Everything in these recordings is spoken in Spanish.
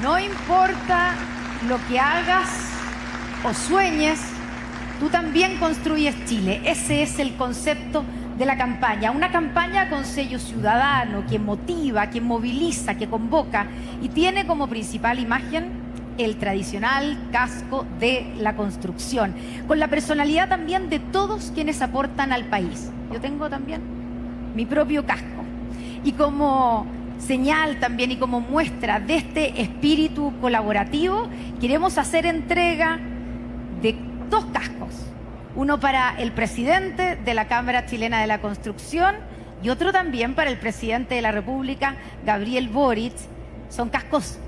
No importa lo que hagas o sueñes, tú también construyes Chile. Ese es el concepto de la campaña. Una campaña con sello ciudadano, que motiva, que moviliza, que convoca y tiene como principal imagen el tradicional casco de la construcción, con la personalidad también de todos quienes aportan al país. Yo tengo también mi propio casco. Y como señal también y como muestra de este espíritu colaborativo, queremos hacer entrega de 2 cascos. Uno para el presidente de la Cámara Chilena de la Construcción y otro también para el presidente de la República, Gabriel Boric. Son cascos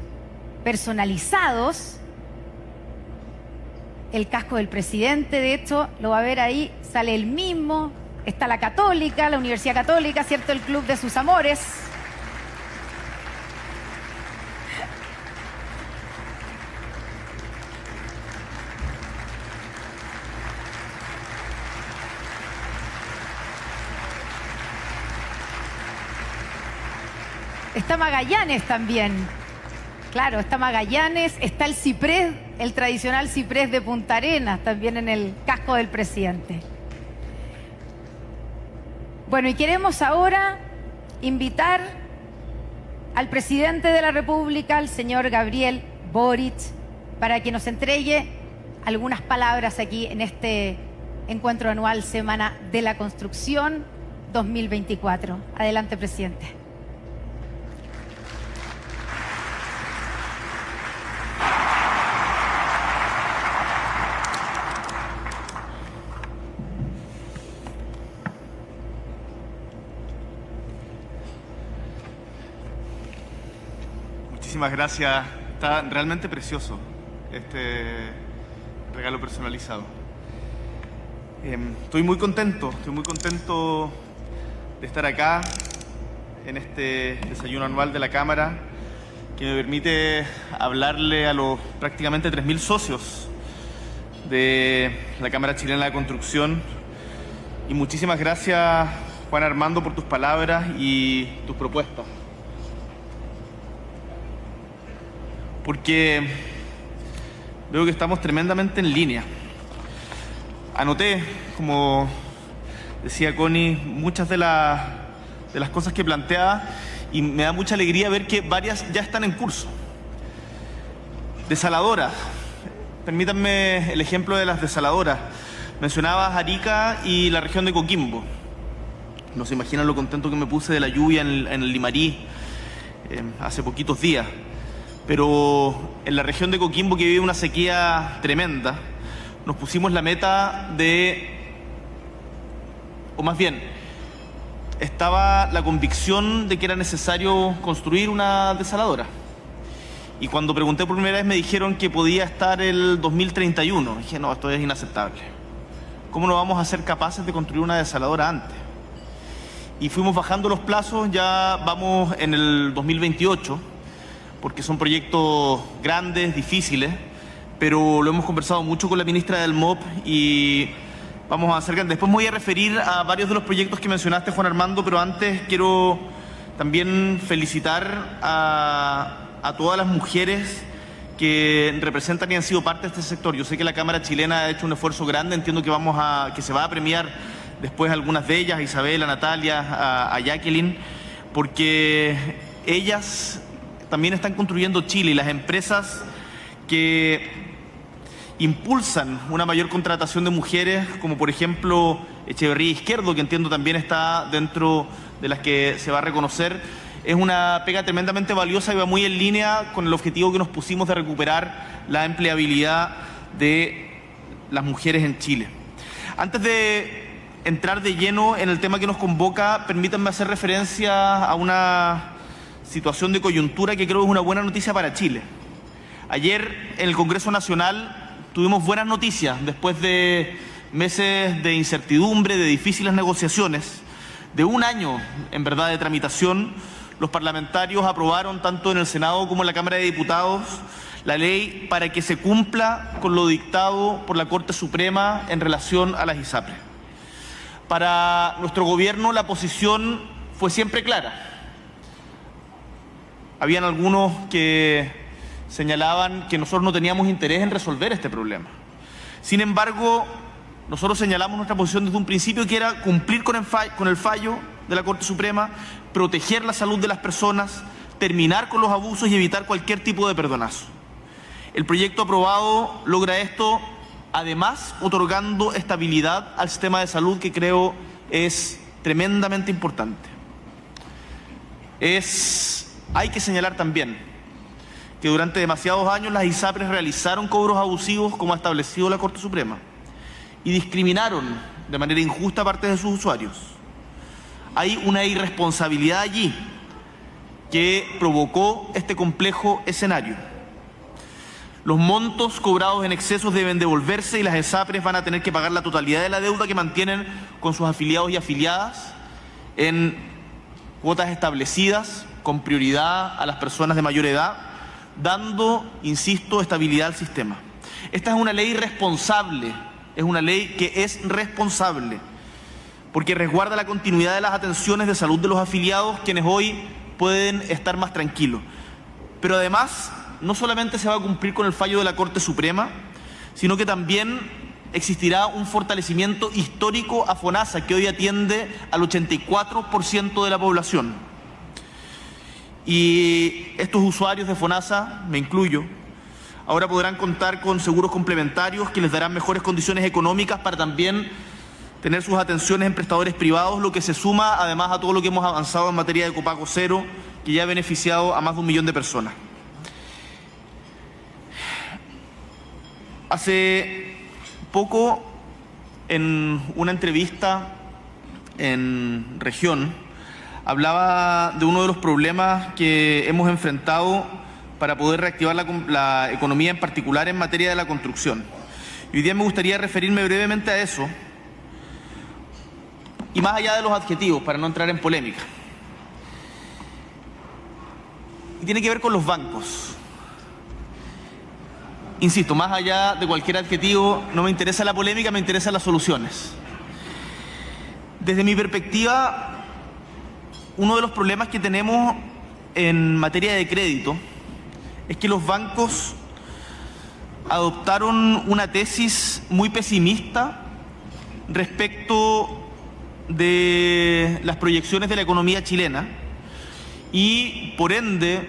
personalizados. El casco del presidente, de hecho, lo va a ver ahí, sale el mismo. Está la Católica, la Universidad Católica, ¿cierto? El club de sus amores. Está Magallanes también. Claro, está Magallanes, está el ciprés, el tradicional ciprés de Punta Arenas, también en el casco del presidente. Bueno, y queremos ahora invitar al presidente de la República, al señor Gabriel Boric, para que nos entregue algunas palabras aquí en este encuentro anual Semana de la Construcción 2024. Adelante, presidente. Muchísimas gracias. Está realmente precioso este regalo personalizado. Estoy muy contento de estar acá en este desayuno anual de la Cámara, que me permite hablarle a los prácticamente 3.000 socios de la Cámara Chilena de la Construcción. Y muchísimas gracias, Juan Armando, por tus palabras y tus propuestas. Porque veo que estamos tremendamente en línea. Anoté, como decía Connie, muchas de las cosas que planteaba y me da mucha alegría ver que varias ya están en curso. Desaladoras. Permítanme el ejemplo de las desaladoras. Mencionabas Arica y la región de Coquimbo. No se imaginan lo contento que me puse de la lluvia en el Limarí hace poquitos días. Pero en la región de Coquimbo, que vive una sequía tremenda, nos pusimos la meta o más bien, estaba la convicción de que era necesario construir una desaladora. Y cuando pregunté por primera vez me dijeron que podía estar el 2031. Dije, no, esto es inaceptable. ¿Cómo no vamos a ser capaces de construir una desaladora antes? Y fuimos bajando los plazos, ya vamos en el 2028, porque son proyectos grandes, difíciles, pero lo hemos conversado mucho con la ministra del MOP y vamos a acercar. Después me voy a referir a varios de los proyectos que mencionaste, Juan Armando, pero antes quiero también felicitar a todas las mujeres que representan y han sido parte de este sector. Yo sé que la Cámara Chilena ha hecho un esfuerzo grande, entiendo que se va a premiar después algunas de ellas, a Isabel, a Natalia, a Jacqueline, porque ellas también están construyendo Chile, y las empresas que impulsan una mayor contratación de mujeres, como por ejemplo Echeverría Izquierdo, que entiendo también está dentro de las que se va a reconocer, es una pega tremendamente valiosa y va muy en línea con el objetivo que nos pusimos de recuperar la empleabilidad de las mujeres en Chile. Antes de entrar de lleno en el tema que nos convoca, permítanme hacer referencia a una situación de coyuntura que creo es una buena noticia para Chile. Ayer en el Congreso Nacional tuvimos buenas noticias después de meses de incertidumbre, de difíciles negociaciones, de un año en verdad de tramitación. Los parlamentarios aprobaron tanto en el Senado como en la Cámara de Diputados la ley para que se cumpla con lo dictado por la Corte Suprema en relación a las ISAPRES. Para nuestro gobierno la posición fue siempre clara. Habían algunos que señalaban que nosotros no teníamos interés en resolver este problema. Sin embargo, nosotros señalamos nuestra posición desde un principio, que era cumplir con el fallo de la Corte Suprema, proteger la salud de las personas, terminar con los abusos y evitar cualquier tipo de perdonazo. El proyecto aprobado logra esto, además otorgando estabilidad al sistema de salud, que creo es tremendamente importante. Hay que señalar también que durante demasiados años las ISAPRES realizaron cobros abusivos, como ha establecido la Corte Suprema, y discriminaron de manera injusta a parte de sus usuarios. Hay una irresponsabilidad allí que provocó este complejo escenario. Los montos cobrados en excesos deben devolverse y las ISAPRES van a tener que pagar la totalidad de la deuda que mantienen con sus afiliados y afiliadas en cuotas establecidas con prioridad a las personas de mayor edad, dando, insisto, estabilidad al sistema. Esta es una ley responsable, es una ley que es responsable, porque resguarda la continuidad de las atenciones de salud de los afiliados, quienes hoy pueden estar más tranquilos. Pero además, no solamente se va a cumplir con el fallo de la Corte Suprema, sino que también existirá un fortalecimiento histórico a FONASA, que hoy atiende al 84% de la población. Y estos usuarios de FONASA, me incluyo, ahora podrán contar con seguros complementarios que les darán mejores condiciones económicas para también tener sus atenciones en prestadores privados, lo que se suma además a todo lo que hemos avanzado en materia de copago cero, que ya ha beneficiado a más de 1 millón de personas. Hace poco, en una entrevista en Región, hablaba de uno de los problemas que hemos enfrentado para poder reactivar la economía, en particular en materia de la construcción. Y hoy día me gustaría referirme brevemente a eso, y más allá de los adjetivos, para no entrar en polémica. Y tiene que ver con los bancos. Insisto, más allá de cualquier adjetivo, no me interesa la polémica, me interesan las soluciones. Desde mi perspectiva, uno de los problemas que tenemos en materia de crédito es que los bancos adoptaron una tesis muy pesimista respecto de las proyecciones de la economía chilena y, por ende,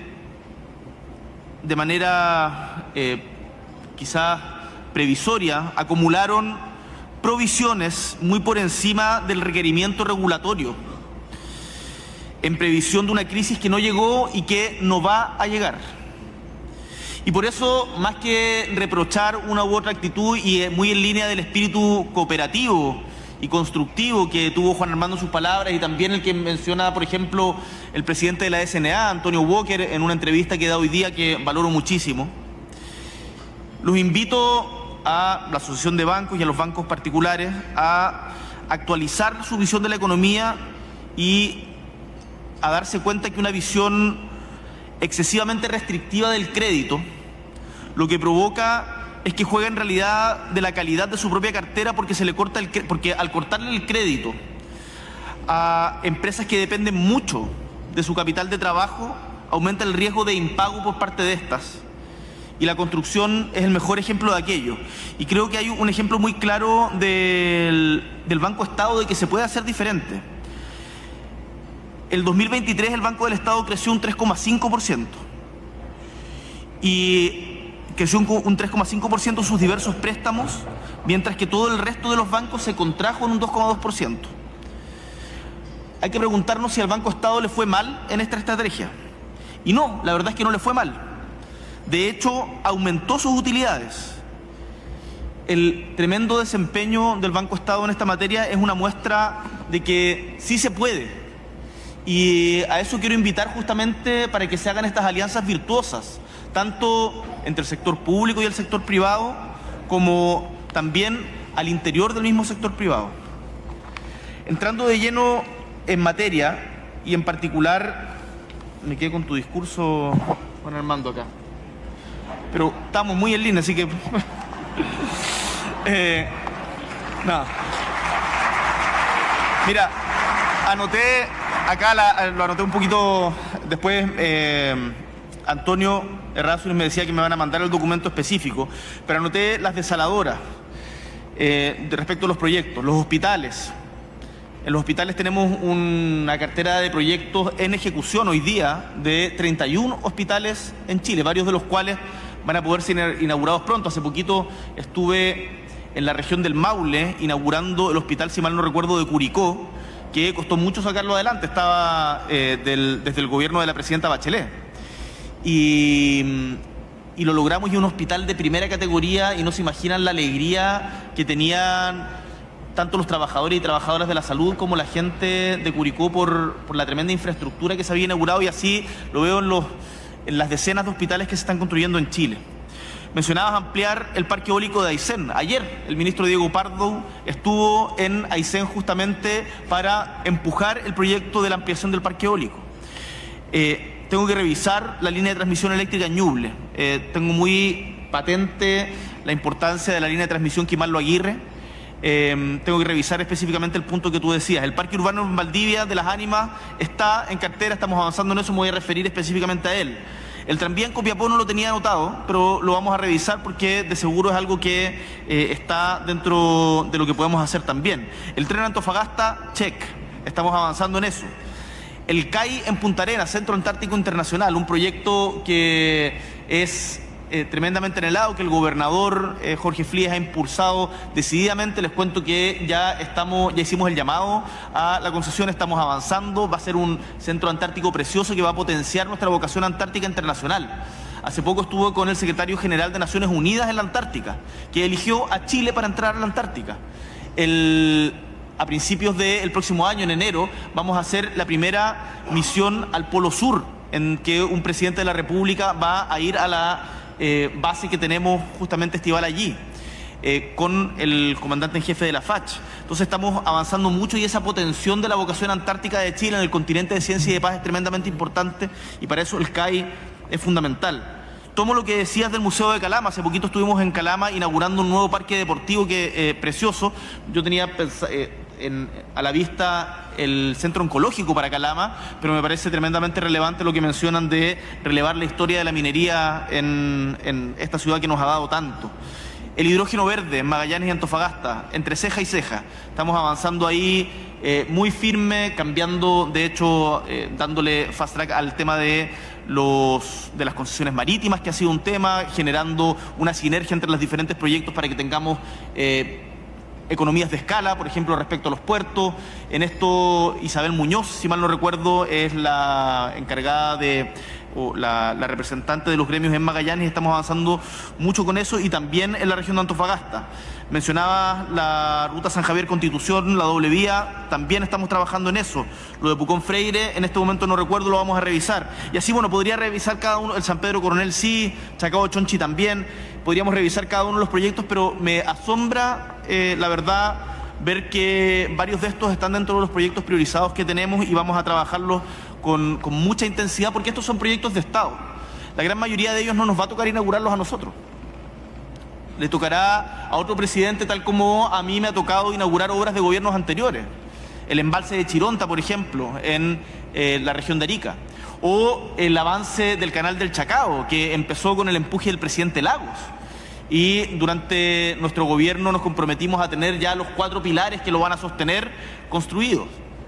de manera quizás previsoria, acumularon provisiones muy por encima del requerimiento regulatorio, en previsión de una crisis que no llegó y que no va a llegar. Y por eso, más que reprochar una u otra actitud, y muy en línea del espíritu cooperativo y constructivo que tuvo Juan Armando en sus palabras, y también el que menciona, por ejemplo, el presidente de la SNA, Antonio Walker, en una entrevista que da hoy día, que valoro muchísimo, los invito a la Asociación de Bancos y a los bancos particulares a actualizar su visión de la economía y a darse cuenta que una visión excesivamente restrictiva del crédito lo que provoca es que juega en realidad de la calidad de su propia cartera, porque porque al cortarle el crédito a empresas que dependen mucho de su capital de trabajo, aumenta el riesgo de impago por parte de estas. Y la construcción es el mejor ejemplo de aquello. Y creo que hay un ejemplo muy claro del Banco Estado de que se puede hacer diferente. El 2023 el Banco del Estado creció un 3,5%. Y creció un 3,5% sus diversos préstamos, mientras que todo el resto de los bancos se contrajo en un 2,2%. Hay que preguntarnos si al Banco Estado le fue mal en esta estrategia. Y no, la verdad es que no le fue mal. De hecho, aumentó sus utilidades. El tremendo desempeño del Banco Estado en esta materia es una muestra de que sí se puede. Y a eso quiero invitar justamente, para que se hagan estas alianzas virtuosas, tanto entre el sector público y el sector privado, como también al interior del mismo sector privado. Entrando de lleno en materia, y en particular, me quedé con tu discurso, Juan Armando, acá. Pero estamos muy en línea, así que... nada. Mira, anoté acá, lo anoté un poquito después, Antonio Errázuriz me decía que me van a mandar el documento específico, pero anoté las desaladoras respecto a los proyectos, los hospitales. En los hospitales tenemos una cartera de proyectos en ejecución hoy día de 31 hospitales en Chile, varios de los cuales van a poder ser inaugurados pronto. Hace poquito estuve en la región del Maule inaugurando el hospital, si mal no recuerdo, de Curicó, que costó mucho sacarlo adelante, estaba desde el gobierno de la presidenta Bachelet. Y lo logramos, y un hospital de primera categoría, y no se imaginan la alegría que tenían tanto los trabajadores y trabajadoras de la salud como la gente de Curicó por la tremenda infraestructura que se había inaugurado, y así lo veo en las decenas de hospitales que se están construyendo en Chile. Mencionabas ampliar el parque eólico de Aysén. Ayer el ministro Diego Pardo estuvo en Aysén justamente para empujar el proyecto de la ampliación del parque eólico. Tengo que revisar la línea de transmisión eléctrica en Ñuble. Tengo muy patente la importancia de la línea de transmisión Quimarlo Aguirre. Tengo que revisar específicamente el punto que tú decías. El parque urbano en Valdivia de Las Ánimas está en cartera, estamos avanzando en eso, me voy a referir específicamente a él. El tranvía en Copiapó no lo tenía anotado, pero lo vamos a revisar porque de seguro es algo que está dentro de lo que podemos hacer también. El tren Antofagasta, check, estamos avanzando en eso. El CAI en Punta Arenas, Centro Antártico Internacional, un proyecto que es tremendamente anhelado, que el gobernador Jorge Frías ha impulsado decididamente. Les cuento que ya hicimos el llamado a la concesión, estamos avanzando. Va a ser un centro antártico precioso que va a potenciar nuestra vocación antártica internacional. Hace poco estuve con el secretario general de Naciones Unidas en la Antártica, que eligió a Chile para entrar a la Antártica. A principios del próximo año, en enero, vamos a hacer la primera misión al Polo Sur, en que un presidente de la República va a ir a la base que tenemos justamente estival allí, con el comandante en jefe de la FACH. Entonces estamos avanzando mucho, y esa potenciación de la vocación antártica de Chile en el continente de ciencia y de paz es tremendamente importante, y para eso el CAI es fundamental. Tomo lo que decías del Museo de Calama. Hace poquito estuvimos en Calama inaugurando un nuevo parque deportivo precioso. Yo tenía a la vista el centro oncológico para Calama, pero me parece tremendamente relevante lo que mencionan de relevar la historia de la minería en esta ciudad que nos ha dado tanto. El hidrógeno verde en Magallanes y Antofagasta, entre ceja y ceja. Estamos avanzando ahí muy firme, cambiando, de hecho, dándole fast track al tema de las concesiones marítimas, que ha sido un tema, generando una sinergia entre los diferentes proyectos para que tengamos economías de escala, por ejemplo, respecto a los puertos. En esto, Isabel Muñoz, si mal no recuerdo, es la encargada o la representante de los gremios en Magallanes, y estamos avanzando mucho con eso, y también en la región de Antofagasta. Mencionaba la ruta San Javier-Constitución, la doble vía, también estamos trabajando en eso. Lo de Pucón Freire, en este momento no recuerdo, lo vamos a revisar. Y así, bueno, podría revisar cada uno, el San Pedro Coronel sí, Chacao Chonchi también, podríamos revisar cada uno de los proyectos, pero me asombra, la verdad, ver que varios de estos están dentro de los proyectos priorizados que tenemos, y vamos a trabajarlos con mucha intensidad, porque estos son proyectos de Estado. La gran mayoría de ellos no nos va a tocar inaugurarlos a nosotros. Le tocará a otro presidente, tal como a mí me ha tocado inaugurar obras de gobiernos anteriores. El embalse de Chironta, por ejemplo, en la región de Arica. O el avance del canal del Chacao, que empezó con el empuje del presidente Lagos. Y durante nuestro gobierno nos comprometimos a tener ya los 4 pilares que lo van a sostener construidos.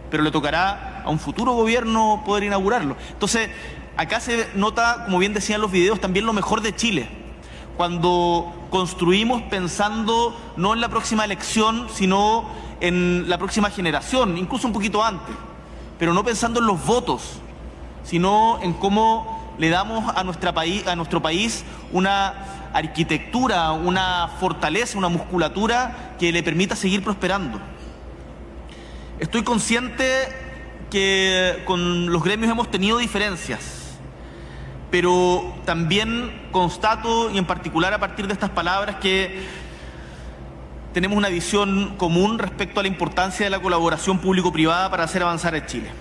Pero le tocará a un futuro gobierno poder inaugurarlo. Entonces, acá se nota, como bien decían los videos, también lo mejor de Chile. Cuando construimos pensando no en la próxima elección, sino en la próxima generación, incluso un poquito antes. Pero no pensando en los votos, sino en cómo le damos a nuestro país una arquitectura, una fortaleza, una musculatura que le permita seguir prosperando. Estoy consciente que con los gremios hemos tenido diferencias, pero también constato, y en particular a partir de estas palabras, que tenemos una visión común respecto a la importancia de la colaboración público-privada para hacer avanzar a Chile.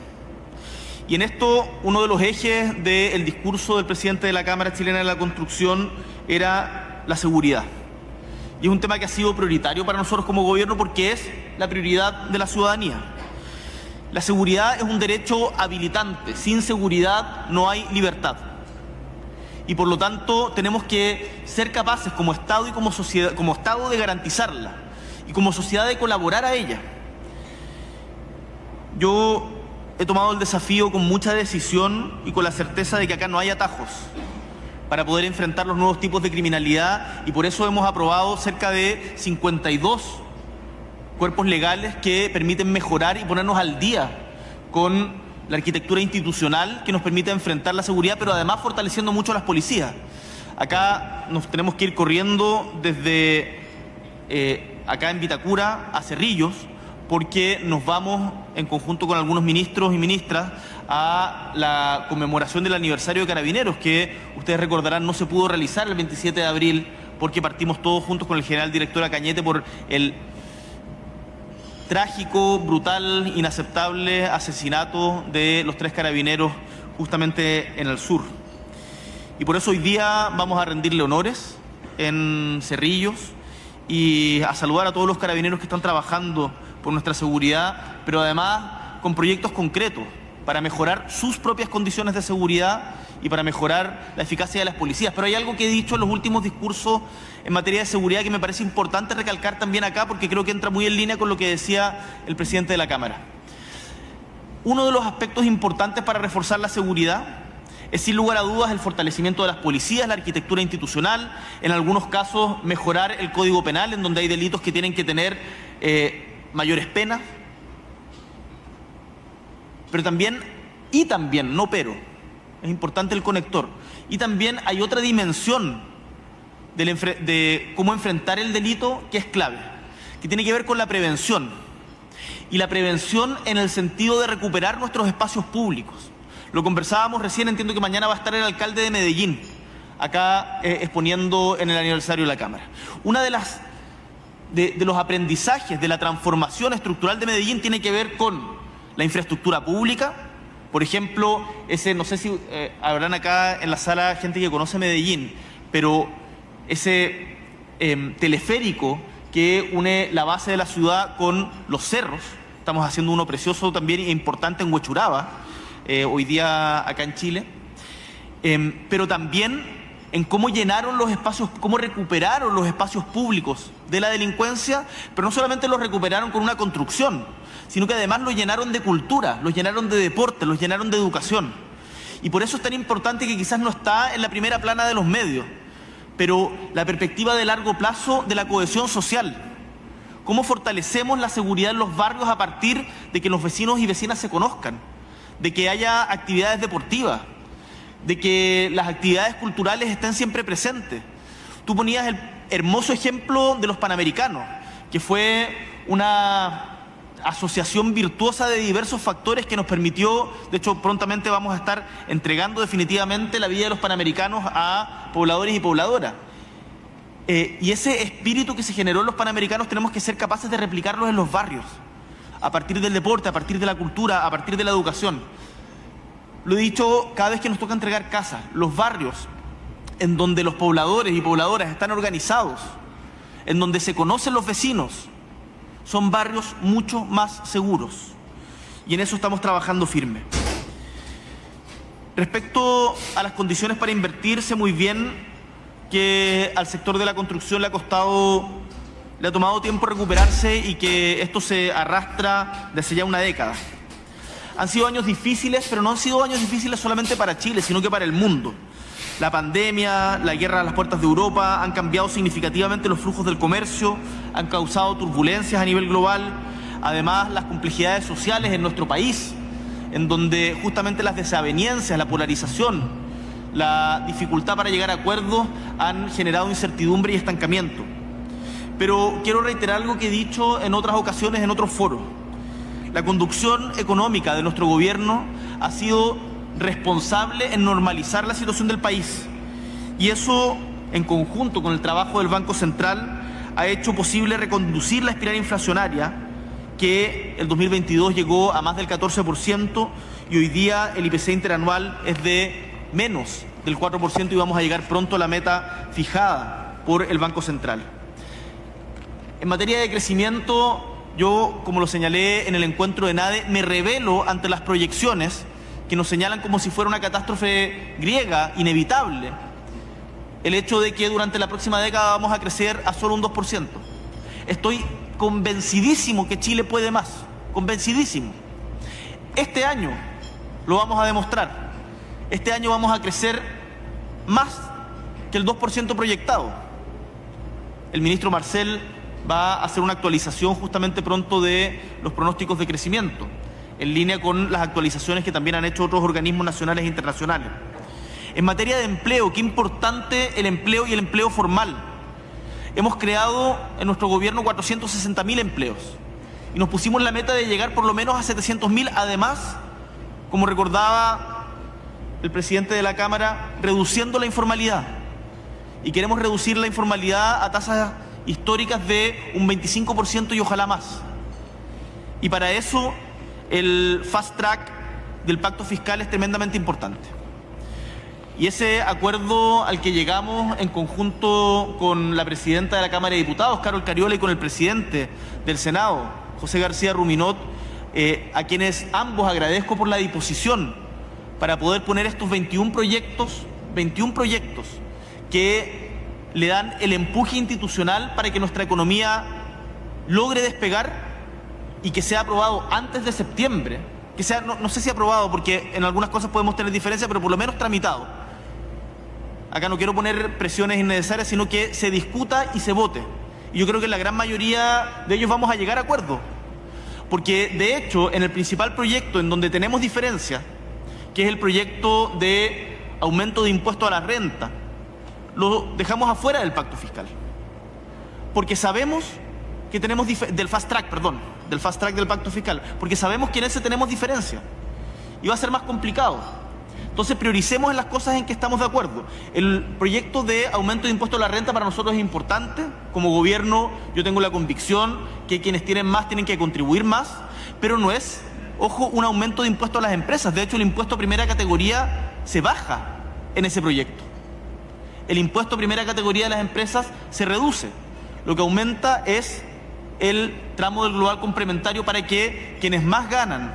Y en esto, uno de los ejes del discurso del presidente de la Cámara Chilena de la Construcción era la seguridad. Y es un tema que ha sido prioritario para nosotros como gobierno, porque es la prioridad de la ciudadanía. La seguridad es un derecho habilitante. Sin seguridad no hay libertad. y por lo tanto tenemos que ser capaces como Estado y como sociedad, como Estado, de garantizarla y como sociedad de colaborar a ella. Yo he tomado el desafío con mucha decisión y con la certeza de que acá no hay atajos para poder enfrentar los nuevos tipos de criminalidad, y por eso hemos aprobado cerca de 52 cuerpos legales que permiten mejorar y ponernos al día con la arquitectura institucional que nos permite enfrentar la seguridad, pero además fortaleciendo mucho a las policías. Acá nos tenemos que ir corriendo desde acá en Vitacura a Cerrillos, porque nos vamos en conjunto con algunos ministros y ministras a la conmemoración del aniversario de Carabineros, que ustedes recordarán no se pudo realizar el 27 de abril porque partimos todos juntos con el general director Cañete por el trágico, brutal, inaceptable asesinato de los 3 carabineros justamente en el sur. Y por eso hoy día vamos a rendirle honores en Cerrillos y a saludar a todos los carabineros que están trabajando por nuestra seguridad, pero además con proyectos concretos para mejorar sus propias condiciones de seguridad y para mejorar la eficacia de las policías. Pero hay algo que he dicho en los últimos discursos en materia de seguridad que me parece importante recalcar también acá, porque creo que entra muy en línea con lo que decía el presidente de la Cámara. Uno de los aspectos importantes para reforzar la seguridad es, sin lugar a dudas, el fortalecimiento de las policías, la arquitectura institucional, en algunos casos mejorar el Código Penal, en donde hay delitos que tienen que tener mayores penas, pero también, es importante el conector, y también hay otra dimensión de cómo enfrentar el delito que es clave, que tiene que ver con la prevención, y la prevención en el sentido de recuperar nuestros espacios públicos. Lo conversábamos recién, entiendo que mañana va a estar el alcalde de Medellín, acá exponiendo en el aniversario de la Cámara. Una de los aprendizajes de la transformación estructural de Medellín tiene que ver con la infraestructura pública. Por ejemplo, no sé si habrán acá en la sala gente que conoce Medellín, pero ese teleférico que une la base de la ciudad con los cerros, estamos haciendo uno precioso también e importante en Huechuraba, hoy día acá en Chile, pero también en cómo llenaron los espacios, cómo recuperaron los espacios públicos de la delincuencia, pero no solamente los recuperaron con una construcción, sino que además los llenaron de cultura, los llenaron de deporte, los llenaron de educación. Y por eso es tan importante, que quizás no está en la primera plana de los medios, pero la perspectiva de largo plazo de la cohesión social. ¿Cómo fortalecemos la seguridad en los barrios a partir de que los vecinos y vecinas se conozcan? De que haya actividades deportivas, de que las actividades culturales estén siempre presentes. Tú ponías el hermoso ejemplo de los Panamericanos, que fue una asociación virtuosa de diversos factores que nos permitió, de hecho prontamente vamos a estar entregando definitivamente la vida de los Panamericanos a pobladores y pobladoras. Y ese espíritu que se generó en los Panamericanos tenemos que ser capaces de replicarlos en los barrios, a partir del deporte, a partir de la cultura, a partir de la educación. Lo he dicho cada vez que nos toca entregar casas, los barrios en donde los pobladores y pobladoras están organizados, en donde se conocen los vecinos, son barrios mucho más seguros, y en eso estamos trabajando firme. Respecto a las condiciones para invertir, sé muy bien que al sector de la construcción le ha tomado tiempo recuperarse y que esto se arrastra desde ya una década. Han sido años difíciles, pero no han sido años difíciles solamente para Chile, sino que para el mundo. La pandemia, la guerra a las puertas de Europa han cambiado significativamente los flujos del comercio, han causado turbulencias a nivel global. Además, las complejidades sociales en nuestro país, en donde justamente las desavenencias, la polarización, la dificultad para llegar a acuerdos han generado incertidumbre y estancamiento. Pero quiero reiterar algo que he dicho en otras ocasiones, en otros foros. La conducción económica de nuestro gobierno ha sido responsable en normalizar la situación del país, y eso, en conjunto con el trabajo del Banco Central, ha hecho posible reconducir la espiral inflacionaria, que el 2022 llegó a más del 14%, y hoy día el IPC interanual es de menos del 4%, y vamos a llegar pronto a la meta fijada por el Banco Central. En materia de crecimiento, yo, como lo señalé en el encuentro de NADE, me rebelo ante las proyecciones que nos señalan como si fuera una catástrofe griega inevitable el hecho de que durante la próxima década vamos a crecer a solo un 2%. Estoy convencidísimo que Chile puede más, convencidísimo. Este año lo vamos a demostrar. Este año vamos a crecer más que el 2% proyectado. El ministro Marcel va a hacer una actualización justamente pronto de los pronósticos de crecimiento, en línea con las actualizaciones que también han hecho otros organismos nacionales e internacionales. En materia de empleo, qué importante el empleo y el empleo formal. Hemos creado en nuestro gobierno 460.000 empleos y nos pusimos la meta de llegar por lo menos a 700.000. Además, como recordaba el presidente de la Cámara, reduciendo la informalidad. Y queremos reducir la informalidad a tasas históricas de un 25% y ojalá más. Y para eso el fast track del pacto fiscal es tremendamente importante. Y ese acuerdo al que llegamos en conjunto con la presidenta de la Cámara de Diputados, Carol Cariola, y con el presidente del Senado, José García Ruminot, a quienes ambos agradezco por la disposición para poder poner estos 21 proyectos que le dan el empuje institucional para que nuestra economía logre despegar y que sea aprobado antes de septiembre, que sea, no sé si aprobado porque en algunas cosas podemos tener diferencias, pero por lo menos tramitado. Acá no quiero poner presiones innecesarias, sino que se discuta y se vote. Y yo creo que en la gran mayoría de ellos vamos a llegar a acuerdo. Porque, de hecho, en el principal proyecto en donde tenemos diferencia, que es el proyecto de aumento de impuesto a la renta, lo dejamos afuera del pacto fiscal. Porque sabemos que tenemos del fast track del pacto fiscal, porque sabemos que en ese tenemos diferencia. Y va a ser más complicado. Entonces prioricemos en las cosas en que estamos de acuerdo. El proyecto de aumento de impuesto a la renta para nosotros es importante. Como gobierno yo tengo la convicción que quienes tienen más tienen que contribuir más, pero no es, ojo, un aumento de impuesto a las empresas. De hecho, el impuesto a primera categoría se baja en ese proyecto. El impuesto a primera categoría de las empresas se reduce. Lo que aumenta es el tramo del global complementario para que quienes más ganan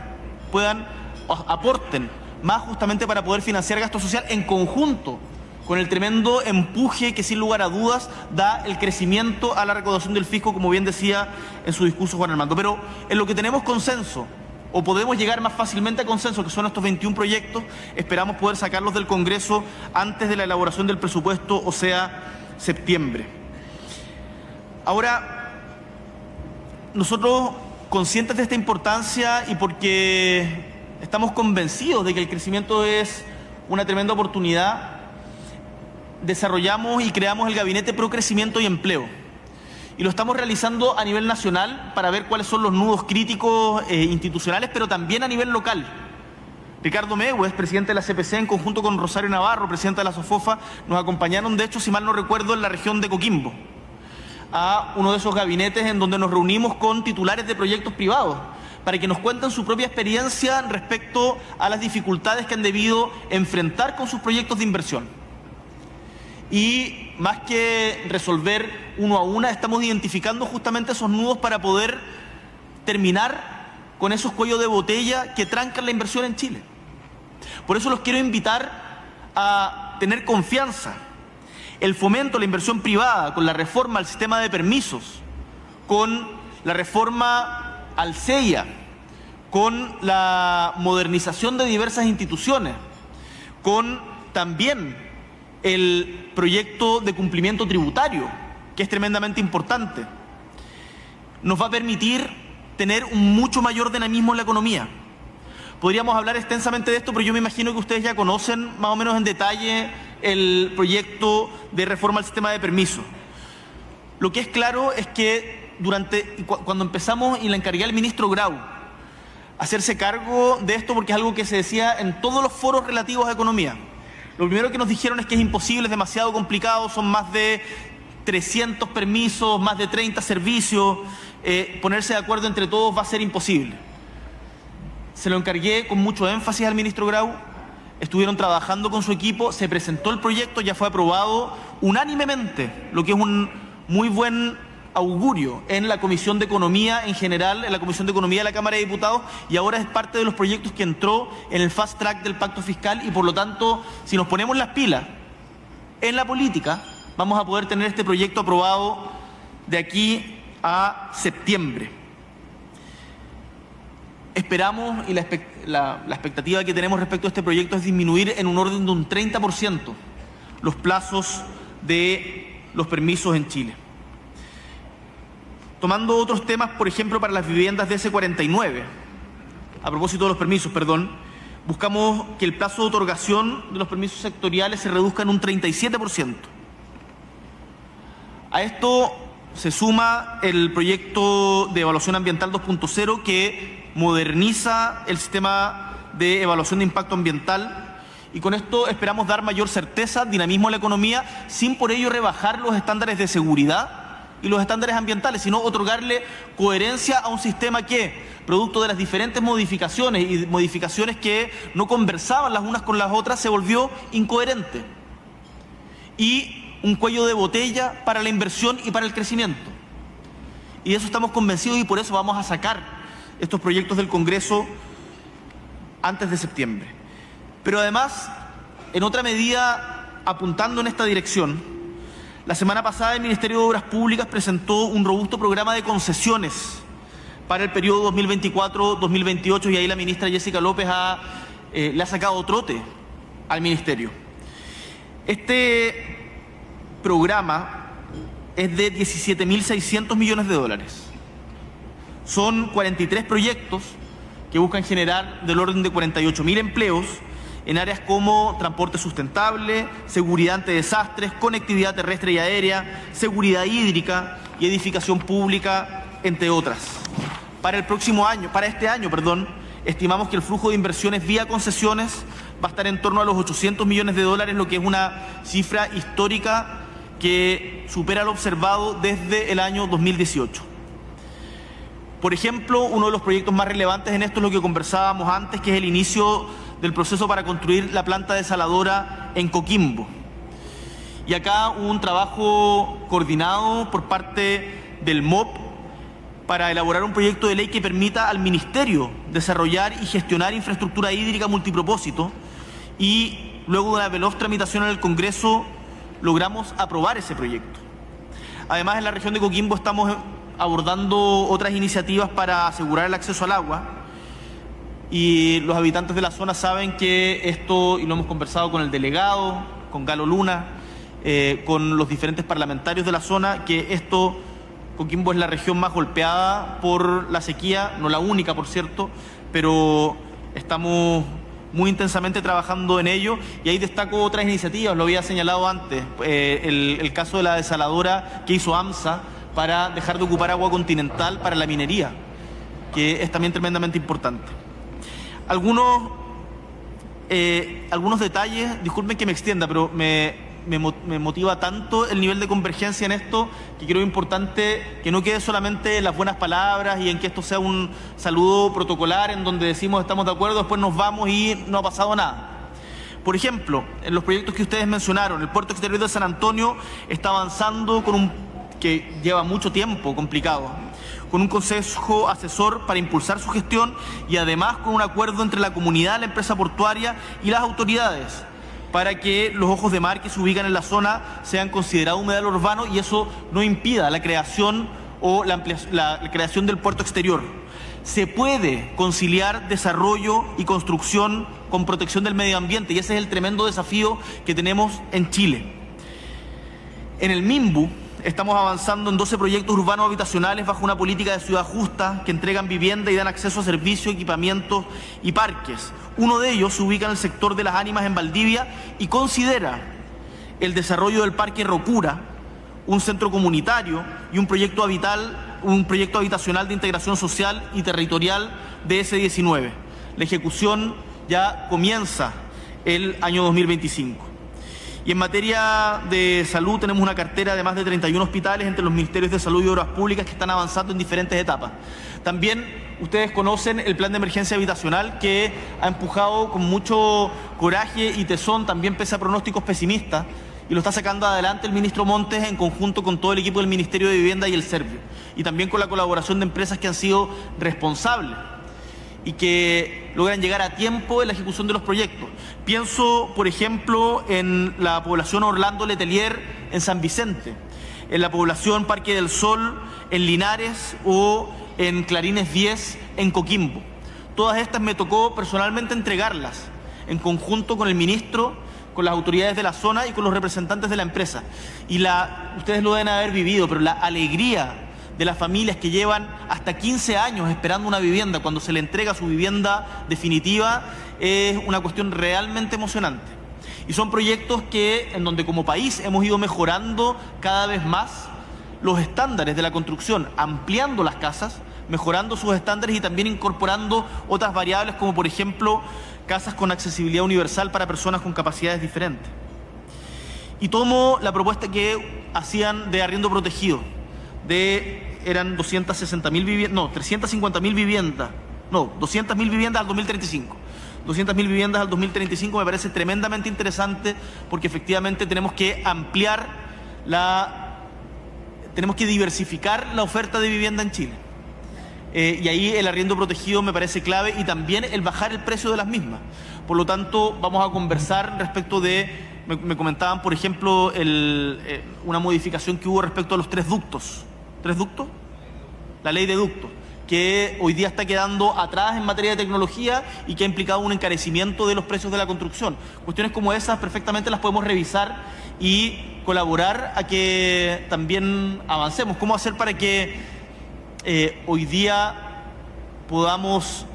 aporten más justamente para poder financiar gasto social en conjunto con el tremendo empuje que sin lugar a dudas da el crecimiento a la recaudación del fisco, como bien decía en su discurso Juan Armando. Pero en lo que tenemos consenso, o podemos llegar más fácilmente a consenso, que son estos 21 proyectos, esperamos poder sacarlos del Congreso antes de la elaboración del presupuesto, o sea, septiembre. Ahora, nosotros, conscientes de esta importancia y porque estamos convencidos de que el crecimiento es una tremenda oportunidad, desarrollamos y creamos el Gabinete Pro Crecimiento y Empleo. Y lo estamos realizando a nivel nacional para ver cuáles son los nudos críticos institucionales, pero también a nivel local. Ricardo Mehues, presidente de la CPC, en conjunto con Rosario Navarro, presidenta de la SOFOFA, nos acompañaron, de hecho, si mal no recuerdo, en la región de Coquimbo, a uno de esos gabinetes en donde nos reunimos con titulares de proyectos privados, para que nos cuenten su propia experiencia respecto a las dificultades que han debido enfrentar con sus proyectos de inversión. Y más que resolver uno a una, estamos identificando justamente esos nudos para poder terminar con esos cuellos de botella que trancan la inversión en Chile. Por eso los quiero invitar a tener confianza. El fomento a la inversión privada con la reforma al sistema de permisos, con la reforma al CEIA, con la modernización de diversas instituciones, con también el proyecto de cumplimiento tributario, que es tremendamente importante, nos va a permitir tener un mucho mayor dinamismo en la economía. Podríamos hablar extensamente de esto, pero yo me imagino que ustedes ya conocen más o menos en detalle el proyecto de reforma al sistema de permisos. Lo que es claro es que cuando empezamos y le encargué al ministro Grau hacerse cargo de esto, porque es algo que se decía en todos los foros relativos a economía, lo primero que nos dijeron es que es imposible, es demasiado complicado, son más de 300 permisos, más de 30 servicios, ponerse de acuerdo entre todos va a ser imposible. Se lo encargué con mucho énfasis al ministro Grau, estuvieron trabajando con su equipo, se presentó el proyecto, ya fue aprobado unánimemente, lo que es un muy buen augurio en la Comisión de Economía en general, en la Comisión de Economía de la Cámara de Diputados, y ahora es parte de los proyectos que entró en el fast track del pacto fiscal. Y por lo tanto, si nos ponemos las pilas En la política vamos a poder tener este proyecto aprobado de aquí a septiembre. Esperamos, y la expectativa que tenemos respecto a este proyecto es disminuir en un orden de un 30% los plazos de los permisos en Chile. Tomando otros temas, por ejemplo, para las viviendas de S49, a propósito de los permisos, buscamos que el plazo de otorgación de los permisos sectoriales se reduzca en un 37%. A esto se suma el proyecto de evaluación ambiental 2.0 que moderniza el sistema de evaluación de impacto ambiental, y con esto esperamos dar mayor certeza, dinamismo a la economía, sin por ello rebajar los estándares de seguridad y los estándares ambientales, sino otorgarle coherencia a un sistema que, producto de las diferentes modificaciones y modificaciones que no conversaban las unas con las otras, se volvió incoherente y un cuello de botella para la inversión y para el crecimiento. Y de eso estamos convencidos, y por eso vamos a sacar estos proyectos del Congreso antes de septiembre. Pero además, en otra medida, apuntando en esta dirección, la semana pasada el Ministerio de Obras Públicas presentó un robusto programa de concesiones para el periodo 2024-2028, y ahí la ministra Jessica López le ha sacado trote al Ministerio. Este programa es de 17.600 millones de dólares. Son 43 proyectos que buscan generar del orden de 48.000 empleos en áreas como transporte sustentable, seguridad ante desastres, conectividad terrestre y aérea, seguridad hídrica y edificación pública, entre otras. Para este año, estimamos que el flujo de inversiones vía concesiones va a estar en torno a los 800 millones de dólares, lo que es una cifra histórica que supera lo observado desde el año 2018. Por ejemplo, uno de los proyectos más relevantes en esto es lo que conversábamos antes, que es el inicio del proceso para construir la planta desaladora en Coquimbo. Y acá hubo un trabajo coordinado por parte del MOP para elaborar un proyecto de ley que permita al Ministerio desarrollar y gestionar infraestructura hídrica multipropósito, y luego de una veloz tramitación en el Congreso logramos aprobar ese proyecto. Además, en la región de Coquimbo estamos abordando otras iniciativas para asegurar el acceso al agua, y los habitantes de la zona saben que esto, y lo hemos conversado con el delegado, con Galo Luna, con los diferentes parlamentarios de la zona, que Coquimbo es la región más golpeada por la sequía, no la única, por cierto, pero estamos muy intensamente trabajando en ello, y ahí destaco otras iniciativas, lo había señalado antes, el caso de la desaladora que hizo AMSA para dejar de ocupar agua continental para la minería, que es también tremendamente importante. Algunos detalles, disculpen que me extienda, pero me motiva tanto el nivel de convergencia en esto, que creo importante que no quede solamente en las buenas palabras y en que esto sea un saludo protocolar en donde decimos estamos de acuerdo, después nos vamos y no ha pasado nada. Por ejemplo, en los proyectos que ustedes mencionaron, el puerto exterior de San Antonio está avanzando que lleva mucho tiempo complicado, con un consejo asesor para impulsar su gestión, y además con un acuerdo entre la comunidad, la empresa portuaria y las autoridades, para que los ojos de mar que se ubican en la zona sean considerados humedal urbano, y eso no impida la creación o la creación del puerto exterior. Se puede conciliar desarrollo y construcción con protección del medio ambiente, y ese es el tremendo desafío que tenemos en Chile. En el MIMBU estamos avanzando en 12 proyectos urbanos habitacionales bajo una política de ciudad justa que entregan vivienda y dan acceso a servicios, equipamientos y parques. Uno de ellos se ubica en el sector de Las Ánimas en Valdivia y considera el desarrollo del Parque Rocura, un centro comunitario y un proyecto habitacional de integración social y territorial de S19. La ejecución ya comienza el año 2025. Y en materia de salud tenemos una cartera de más de 31 hospitales entre los Ministerios de Salud y Obras Públicas que están avanzando en diferentes etapas. También ustedes conocen el plan de emergencia habitacional, que ha empujado con mucho coraje y tesón, también pese a pronósticos pesimistas, y lo está sacando adelante el ministro Montes en conjunto con todo el equipo del Ministerio de Vivienda y el Servio, y también con la colaboración de empresas que han sido responsables. y que logran llegar a tiempo en la ejecución de los proyectos. Pienso, por ejemplo, en la población Orlando Letelier en San Vicente, en la población Parque del Sol en Linares o en Clarines 10 en Coquimbo. Todas estas me tocó personalmente entregarlas en conjunto con el ministro, con las autoridades de la zona y con los representantes de la empresa. Y ustedes lo deben haber vivido, pero la alegría de las familias que llevan hasta 15 años esperando una vivienda, cuando se le entrega su vivienda definitiva, es una cuestión realmente emocionante. Y son proyectos en donde como país hemos ido mejorando cada vez más los estándares de la construcción, ampliando las casas, mejorando sus estándares y también incorporando otras variables como por ejemplo casas con accesibilidad universal para personas con capacidades diferentes. Y tomo la propuesta que hacían de arriendo protegido, eran 260.000 viviendas, no, 350.000 viviendas, no, 200.000 viviendas al 2035. 200.000 viviendas al 2035 me parece tremendamente interesante porque efectivamente tenemos que ampliar tenemos que diversificar la oferta de vivienda en Chile. Y ahí el arriendo protegido me parece clave y también el bajar el precio de las mismas. Por lo tanto, vamos a conversar respecto me comentaban, por ejemplo, una modificación que hubo respecto a los 3 ductos. ¿3 ductos? La ley de ductos, que hoy día está quedando atrás en materia de tecnología y que ha implicado un encarecimiento de los precios de la construcción. Cuestiones como esas perfectamente las podemos revisar y colaborar a que también avancemos. ¿Cómo hacer para que hoy día podamos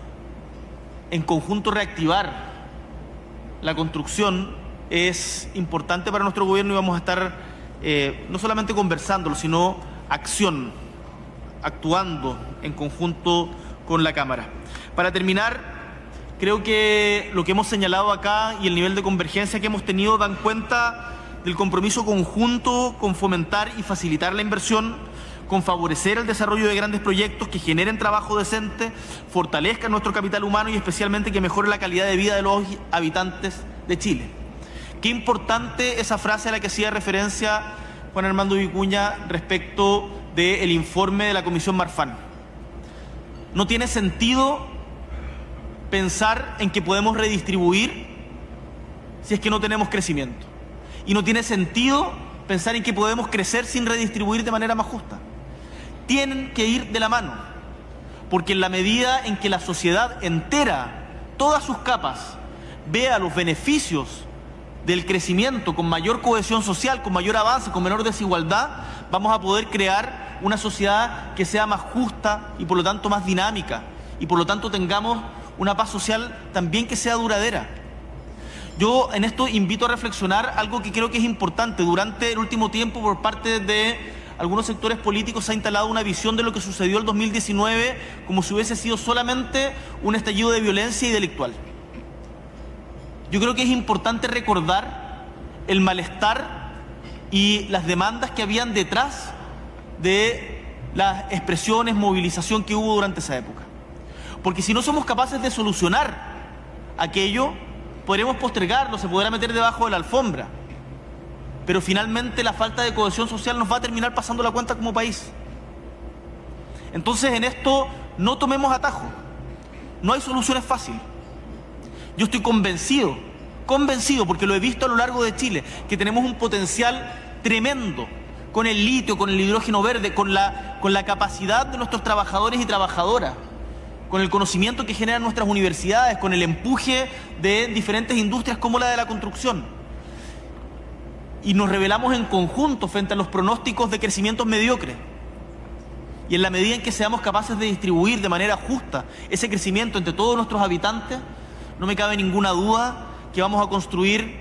en conjunto reactivar la construcción? Es importante para nuestro gobierno y vamos a estar no solamente conversándolo, sino actuando en conjunto con la Cámara. Para terminar, creo que lo que hemos señalado acá y el nivel de convergencia que hemos tenido dan cuenta del compromiso conjunto con fomentar y facilitar la inversión, con favorecer el desarrollo de grandes proyectos que generen trabajo decente, fortalezcan nuestro capital humano y especialmente que mejore la calidad de vida de los habitantes de Chile. Qué importante esa frase a la que hacía referencia Juan Armando Vicuña respecto del informe de la Comisión Marfan. No tiene sentido pensar en que podemos redistribuir si es que no tenemos crecimiento. Y no tiene sentido pensar en que podemos crecer sin redistribuir de manera más justa. Tienen que ir de la mano, porque en la medida en que la sociedad entera, todas sus capas, vea los beneficios del crecimiento con mayor cohesión social, con mayor avance, con menor desigualdad, vamos a poder crear una sociedad que sea más justa y por lo tanto más dinámica y por lo tanto tengamos una paz social también que sea duradera. Yo en esto invito a reflexionar algo que creo que es importante. Durante el último tiempo por parte de algunos sectores políticos se ha instalado una visión de lo que sucedió el 2019 como si hubiese sido solamente un estallido de violencia y delictual. Yo creo que es importante recordar el malestar y las demandas que habían detrás de las expresiones, movilización que hubo durante esa época. Porque si no somos capaces de solucionar aquello, podremos postergarlo, se podrá meter debajo de la alfombra. Pero finalmente la falta de cohesión social nos va a terminar pasando la cuenta como país. Entonces en esto no tomemos atajo. No hay soluciones fáciles. Yo estoy convencido, porque lo he visto a lo largo de Chile, que tenemos un potencial tremendo con el litio, con el hidrógeno verde, con la capacidad de nuestros trabajadores y trabajadoras, con el conocimiento que generan nuestras universidades, con el empuje de diferentes industrias como la de la construcción. Y nos rebelamos en conjunto frente a los pronósticos de crecimientos mediocres. Y en la medida en que seamos capaces de distribuir de manera justa ese crecimiento entre todos nuestros habitantes, no me cabe ninguna duda que vamos a construir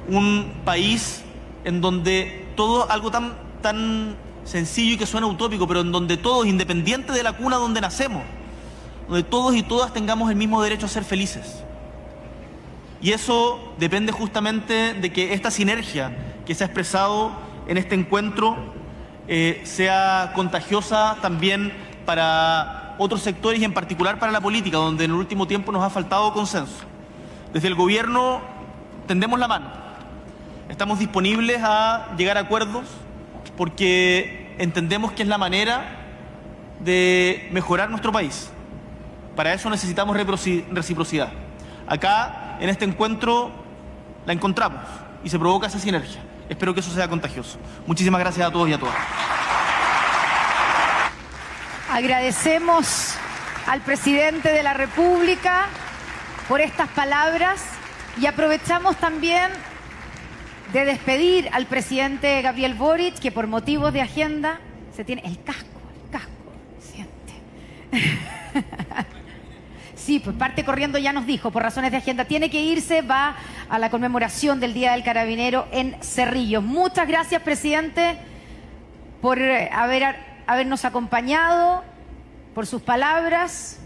un país en donde todo, algo tan sencillo y que suena utópico, pero en donde todos, independiente de la cuna donde nacemos, donde todos y todas tengamos el mismo derecho a ser felices. Y eso depende justamente de que esta sinergia que se ha expresado en este encuentro sea contagiosa también para otros sectores y en particular para la política, donde en el último tiempo nos ha faltado consenso. Desde el gobierno tendemos la mano. Estamos disponibles a llegar a acuerdos porque entendemos que es la manera de mejorar nuestro país. Para eso necesitamos reciprocidad. Acá, en este encuentro, la encontramos y se provoca esa sinergia. Espero que eso sea contagioso. Muchísimas gracias a todos y a todas. Agradecemos al presidente de la República por estas palabras y aprovechamos también de despedir al presidente Gabriel Boric, que por motivos de agenda se tiene el casco, presidente. Sí, pues parte corriendo, ya nos dijo, por razones de agenda. Tiene que irse, va a la conmemoración del Día del Carabinero en Cerrillos. Muchas gracias, presidente, por habernos acompañado, por sus palabras.